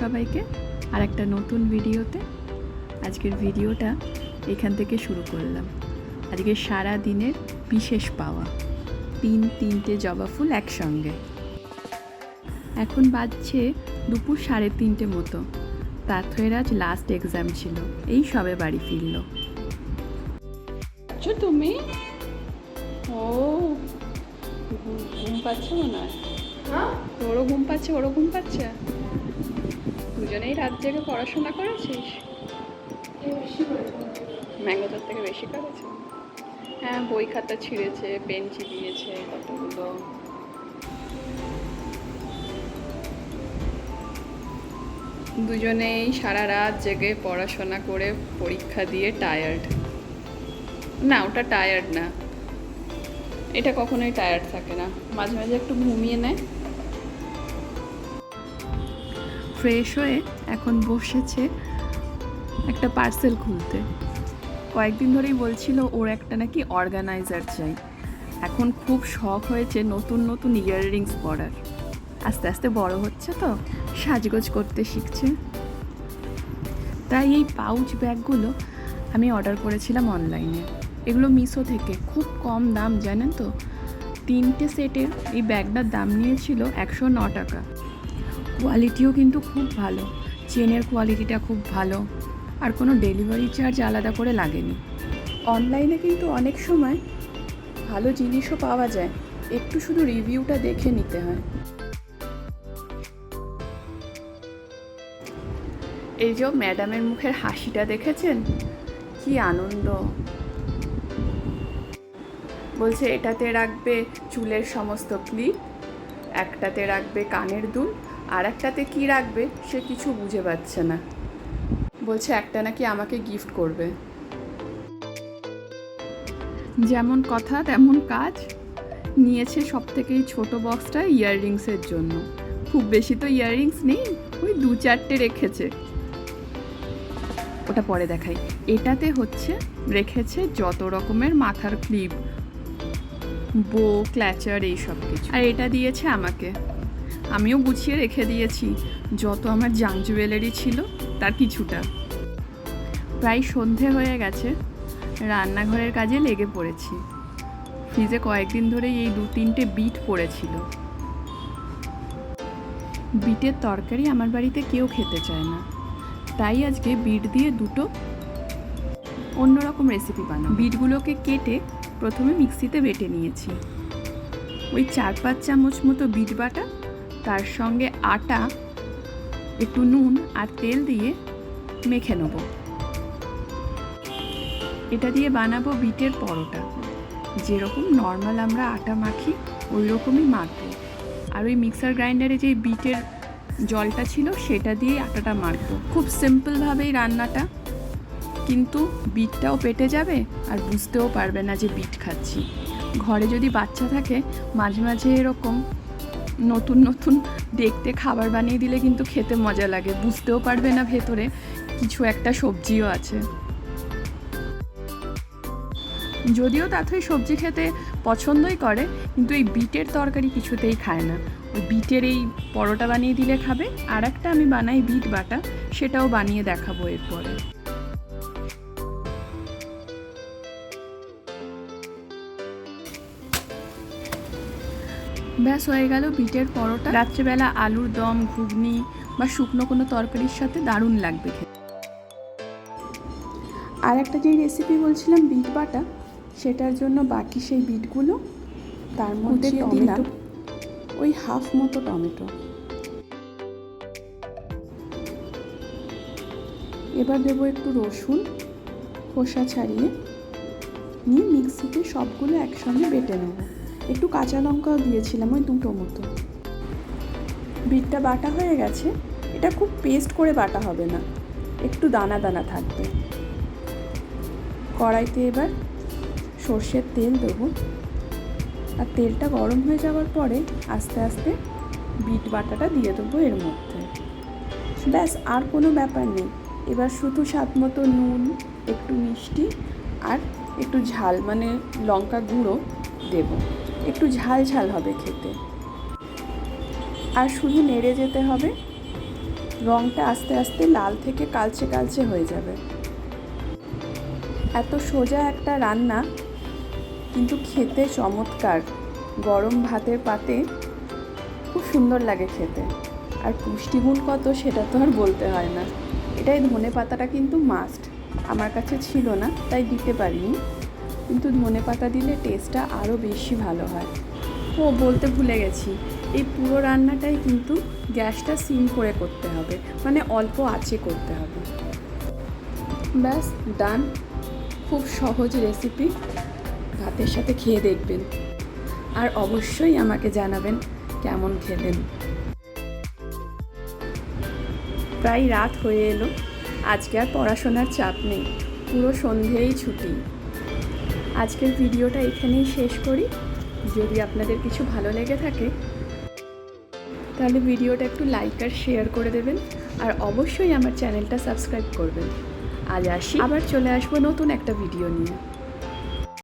সবাইকে আর একটা নতুন ভিডিওতে। আজকের ভিডিওটা এখান থেকে শুরু করলাম। আজকে সারা দিনের বিশেষ পাওয়া, তিনটে জবা ফুল একসঙ্গে। এখন বাজছে দুপুর 3:30 মতো। তাথয়ের আজ লাস্ট এক্সাম ছিল, এই সবে বাড়ি ফিরল। তুমি ও ঘুম পাচ্ছে মনে হয়। ওরও ঘুম পাচ্ছে, ওরও ঘুম পাচ্ছে। দুজনেই রাত জেগে পড়াশোনা করেছিস? ম্যাঙ্গোটার থেকে বেশি করেছে। হ্যাঁ, বই খাতা ছিঁড়েছে, পেন চিবিয়েছে কতগুলো। দুজনেই সারা রাত জেগে পড়াশোনা করে পরীক্ষা দিয়ে টায়ার্ড। না, ওটা টায়ার্ড না, এটা কখনোই টায়ার্ড থাকে না, মাঝে মাঝে একটু ঘুমিয়ে নেয়। ফ্রেশ হয়ে এখন বসেছে একটা পার্সেল খুলতে। কয়েকদিন ধরেই বলছিল ওর একটা নাকি অর্গানাইজার চাই। এখন খুব শখ হয়েছে নতুন নতুন ইয়াররিংস পরার। আস্তে আস্তে বড় হচ্ছে তো, সাজগোজ করতে শিখছে। তাই এই পাউচ ব্যাগগুলো আমি অর্ডার করেছিলাম অনলাইনে। এগুলো মিশো থেকে, খুব কম দাম জানেন তো। 3টে সেটের এই ব্যাগটার দাম নিয়েছিল 109 টাকা। কোয়ালিটিও কিন্তু খুব ভালো, চেনের কোয়ালিটিটা খুব ভালো, আর কোনো ডেলিভারি চার্জ আলাদা করে লাগেনি। অনলাইনে কিন্তু অনেক সময় ভালো জিনিসও পাওয়া যায়, একটু শুধু রিভিউটা দেখে নিতে হয়। এই যে ম্যাডামের মুখের হাসিটা দেখেছেন, কি আনন্দ। বলছে এটাতে রাখবে চুলের সমস্ত ক্লিপ, একটাতে রাখবে কানের দুল, আর একটাতে কি রাখবে সে কিছু বুঝে পাচ্ছে না। বলছে একটা নাকি আমাকে গিফট করবে। যেমন কথা তেমন কাজ। নিয়েছে সব থেকে ছোট বক্সটা ইয়াররিংসের জন্য। খুব বেশি তো ইয়াররিংস নেই, ওই 2-4টে রেখেছে। ওটা পরে দেখাই। এটাতে হচ্ছে রেখেছে যত রকমের মাথার ক্লিপ, বো, ক্ল্যাচার, এই সব কিছু। আর এটা দিয়েছে আমাকে, আমিও গুছিয়ে রেখে দিয়েছি যত আমার জাং জুয়েলারি ছিল তার কিছুটা। প্রায় সন্ধে হয়ে গেছে, রান্নাঘরের কাজে লেগে পড়েছি। ফ্রিজে কয়েকদিন ধরেই এই 2-3টে বিট পড়েছিল। বিটের তরকারি আমার বাড়িতে কেউ খেতে চায় না, তাই আজকে বিট দিয়ে দুটো অন্যরকম রেসিপি বানাবো। বিটগুলোকে কেটে প্রথমে মিক্সিতে বেটে নিয়েছি। ওই 4-5 চামচ মতো বিট বাটা, তার সঙ্গে আটা, একটু নুন আর তেল দিয়ে মেখে নেব। এটা দিয়ে বানাবো বিটের পরোটা। যেরকম নর্মাল আমরা আটা মাখি ওই রকমই মাখবো। আর ওই মিক্সার গ্রাইন্ডারে যে বিটের জলটা ছিল সেটা দিয়ে আটাটা মাখবো। খুব সিম্পলভাবেই রান্নাটা, কিন্তু বিটটাও পেটে যাবে আর বুঝতেও পারবে না যে বিট খাচ্ছি। ঘরে যদি বাচ্চা থাকে, মাঝে মাঝে এরকম নতুন নতুন দেখতে খাবার বানিয়ে দিলে কিন্তু খেতে মজা লাগে, বুঝতেও পারবে না ভেতরে কিছু একটা সবজিও আছে। যদিও তাথই সবজি খেতে পছন্দই করে, কিন্তু এই বিটের তরকারি কিছুতেই খায় না। ওই বিটের এই পরোটা বানিয়ে দিলে খাবে। আর একটা আমি বানাই বিট বাটা, সেটাও বানিয়ে দেখাবো এরপরে। ব্যাস হয়ে গেল বিটের পরোটা। রাত্রেবেলা আলুর দম, ঘুগনি বা শুকনো কোনো তরকারির সাথে দারুণ লাগবে খেতে। আর একটা যেই রেসিপি বলছিলাম বিট বাটা, সেটার জন্য বাকি সেই বিটগুলো তার মধ্যে দিলাম ওই হাফ মতো টমেটো। এবার দেবো একটু রসুন, খোসা ছাড়িয়ে নিয়ে মিক্সিতে সবগুলো একসঙ্গে বেটে নেব। একটু কাঁচা লঙ্কাও দিয়েছিলাম, ওই 2টো মতো। বিটটা বাটা হয়ে গেছে। এটা খুব পেস্ট করে বাটা হবে না, একটু দানা দানা থাকবে। কড়াইতে এবার সর্ষের তেল দেবো, আর তেলটা গরম হয়ে যাওয়ার পরে আস্তে আস্তে বিট বাটাটা দিয়ে দেবো এর মধ্যে। ব্যাস, আর কোনো ব্যাপার নেই। এবার শুধু স্বাদ মতো নুন, একটু মিষ্টি আর একটু ঝাল, মানে লঙ্কা গুঁড়ো দেব। একটু ঝাল ঝাল হবে খেতে। আর শুধু নেড়ে যেতে হবে। রঙটা আস্তে আস্তে লাল থেকে কালচে কালচে হয়ে যাবে। এত সোজা একটা রান্না, কিন্তু খেতে চমৎকার। গরম ভাতের পাতে খুব সুন্দর লাগে খেতে। আর পুষ্টিগুণ কত সেটা তো আর বলতে হয় না। এটাই ধনে পাতাটা কিন্তু মাস্ট। আমার কাছে ছিল না তাই দিতে পারিনি, কিন্তু ধনে পাতা দিলে টেস্টটা আরও বেশি ভালো হয়। ও বলতে ভুলে গেছি, এই পুরো রান্নাটাই কিন্তু গ্যাসটা সিম করে করতে হবে, মানে অল্প আঁচে করতে হবে। ব্যাস ডান। খুব সহজ রেসিপি, ভাতের সাথে খেয়ে দেখবেন আর অবশ্যই আমাকে জানাবেন কেমন খেলেন। প্রায় রাত হয়ে এলো, আজকে আর পড়াশোনার চাপ নেই, পুরো সন্ধেই ছুটি। আজকের ভিডিওটা এখানেই শেষ করি। যদি আপনাদের কিছু ভালো লেগে থাকে তাহলে ভিডিওটা একটু লাইক আর শেয়ার করে দেবেন, আর অবশ্যই আমার চ্যানেলটা সাবস্ক্রাইব করবেন। আজ আসি, আবার চলে আসবো নতুন একটা ভিডিও নিয়ে।